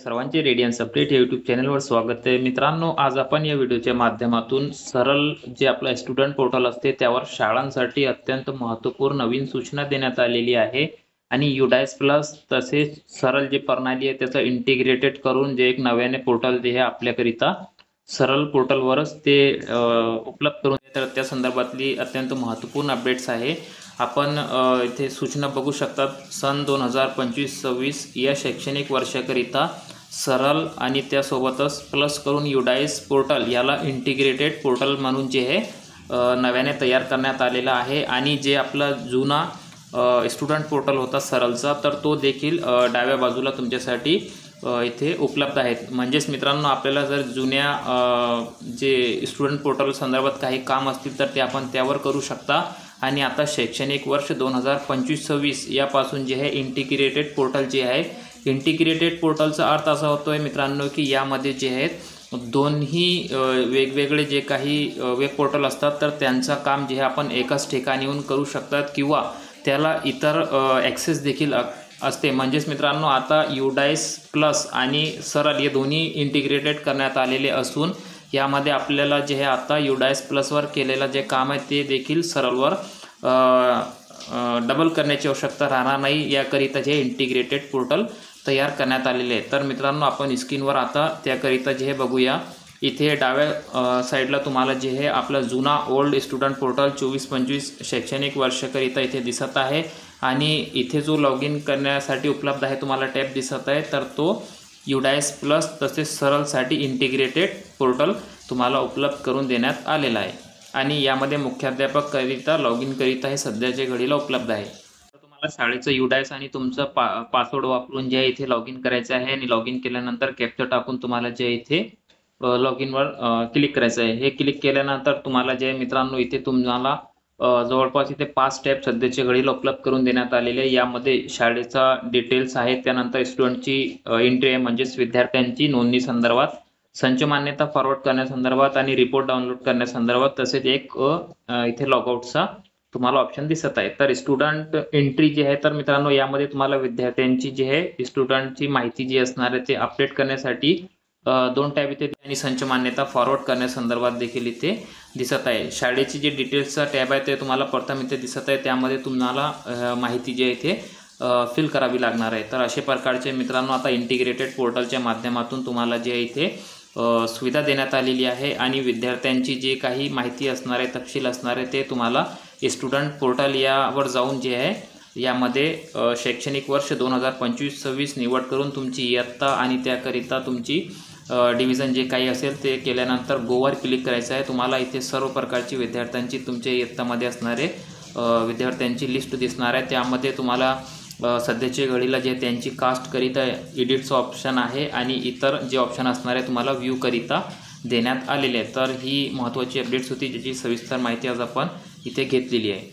सर्वांचे Radiance update या YouTube चॅनलवर स्वागत आहे मित्रांनो। आज आपण या व्हिडिओच्या माध्यमातून सरळ जे आपला स्टुडंट पोर्टल असते त्यावर शाळांसाठी अत्यंत महत्त्वपूर्ण नवीन सूचना देण्यात आलेली आहे आणि युडाइस प्लस तसेच सरळ जे प्रणाली आहे त्याचा इंटिग्रेटेड करून जे एक नव्याने पोर्टल जे आहे आपल्याकरिता सरळ पोर्टलवरच ते उपलब्ध करून देतात, त्या संदर्भातली अत्यंत महत्त्वपूर्ण अपडेट्स आहे। आपण इथे सूचना बघू शकतात। सन 2025-26 या शैक्षणिक वर्षाकरिता सरळ आणि त्यासोबतच प्लस करून युडाइस पोर्टल याला इंटिग्रेटेड पोर्टल म्हणून जे आहे नव्याने तयार करण्यात आलेला आहे आणि जे आपला जुना स्टुडंट पोर्टल होता सरळचा तर तो देखील डाव्या बाजूला तुमच्यासाठी इथे उपलब्ध आहेत। म्हणजेच मित्रांनो, आपल्याला जर जुन्या जे स्टुडंट पोर्टल संदर्भात काही काम असतील तर ते आपण त्यावर करू शकता आणि आता शैक्षणिक वर्ष 2025-26 यापासून जे आहे इंटिग्रेटेड पोर्टल जे आहे, इंटिग्रेटेड पोर्टलचा अर्थ असा होतोय मित्रांनो की यामध्ये जे आहेत दोन्ही वेगवेगळे जे काही वेब पोर्टल असतात तर त्यांचा काम जे आहे आपण एकाच ठिकाणी येऊन करू शकतात किंवा त्याला इतर ॲक्सेस देखील असते। म्हणजेच मित्रांनो, आता युडाइस प्लस आणि सरळ हे दोन्ही इंटिग्रेटेड करण्यात आलेले असून यामध्ये आपल्याला जे आहे आता युडाइस प्लसवर केलेलं जे काम आहे ते देखील सरळवर डबल करण्याची आवश्यकता राहणार नाही, याकरिता जे इंटिग्रेटेड पोर्टल तयार करण्यात आलेले आहे। तर मित्रांनो, आपण स्क्रीनवर आता त्याकरिता जे हे बघूया। इथे डाव्या साईडला तुम्हाला जे आहे आपला जुना ओल्ड स्टुडंट पोर्टल 24-25 शैक्षणिक वर्षाकरिता इथे दिसत आहे आणि इथे जो लॉग इन करण्यासाठी उपलब्ध आहे तुम्हाला टॅब दिसत आहे तर तो युडाइस प्लस तसेच सरळसाठी इंटिग्रेटेड पोर्टल तुम्हाला उपलब्ध करून देण्यात आलेला आहे आणि यामध्ये मुख्याध्यापक करिता लॉग इन करिता हे सध्याच्या घडीला उपलब्ध आहे। तर तुम्हाला शाळेचं युडाइस आणि तुमचं पासवर्ड वापरून जे इथे लॉग इन करायचं आहे आणि लॉग इन केल्यानंतर कॅप्चा टाकून तुम्हाला जे इथे लॉग इनवर क्लिक करायचं आहे। हे क्लिक केल्यानंतर तुम्हाला जे मित्रांनो इथे तुम्हाला जवळपास इथे 5 टॅब सध्याच्या घडीला उपलब्ध करून देण्यात आलेले आहे। यामध्ये शाळेचा डिटेल्स आहे, त्यानंतर स्टुडंटची एंट्री आहे म्हणजेच विद्यार्थ्यांची नोंदणी संदर्भात, संच मान्यता फॉरवर्ड करण्यासंदर्भात आणि रिपोर्ट डाउनलोड करण्यासंदर्भात, तसेच एक इथे लॉगआउटचा तुम्हाला ऑप्शन दिसत आहे। तर स्टुडंट एंट्री जी आहे तर मित्रांनो यामध्ये तुम्हाला विद्यार्थ्यांची जी आहे स्टुडंटची माहिती जी असणार आहे ते अपडेट करण्यासाठी 2 टॅब इथे आणि संच मान्यता फॉरवर्ड करण्यासंदर्भात देखील इथे दिसत आहे। शाळेची जे डिटेल्सचा टॅब आहे ते तुम्हाला प्रथम इथे दिसत आहे, त्यामध्ये तुम्हाला माहिती जी आहे इथे फिल करावी लागणार आहे। तर अशा प्रकारचे मित्रांनो आता इंटिग्रेटेड पोर्टलच्या माध्यमातून तुम्हाला जे इथे सुविधा देण्यात आलेली आहे आणि विद्यार्थ्यांची जे काही माहिती असणार आहे, तपशील असणार आहे ते तुम्हाला स्टुडंट पोर्टल यावर जाऊन जे आहे यामध्ये शैक्षणिक वर्ष 2025-26 निवड करून तुमची इयत्ता आणि त्याकरिता तुमची डिव्हिजन जे काही असेल ते केल्यानंतर गोवर क्लिक करायचं आहे। तुम्हाला इथे सर्व प्रकारची विद्यार्थ्यांची तुमच्या इयत्तामध्ये असणारे विद्यार्थ्यांची लिस्ट दिसणार आहे। त्यामध्ये तुम्हाला सध्याच्या घडीला जे त्यांची कास्ट करिता एडिटचं ऑप्शन आहे आणि इतर जे ऑप्शन असणार आहे तुम्हाला व्ह्यू करिता देण्यात आलेले आहे। तर ही महत्त्वाची अपडेट्स होती ज्याची सविस्तर माहिती आज आपण इथे घेतलेली आहे।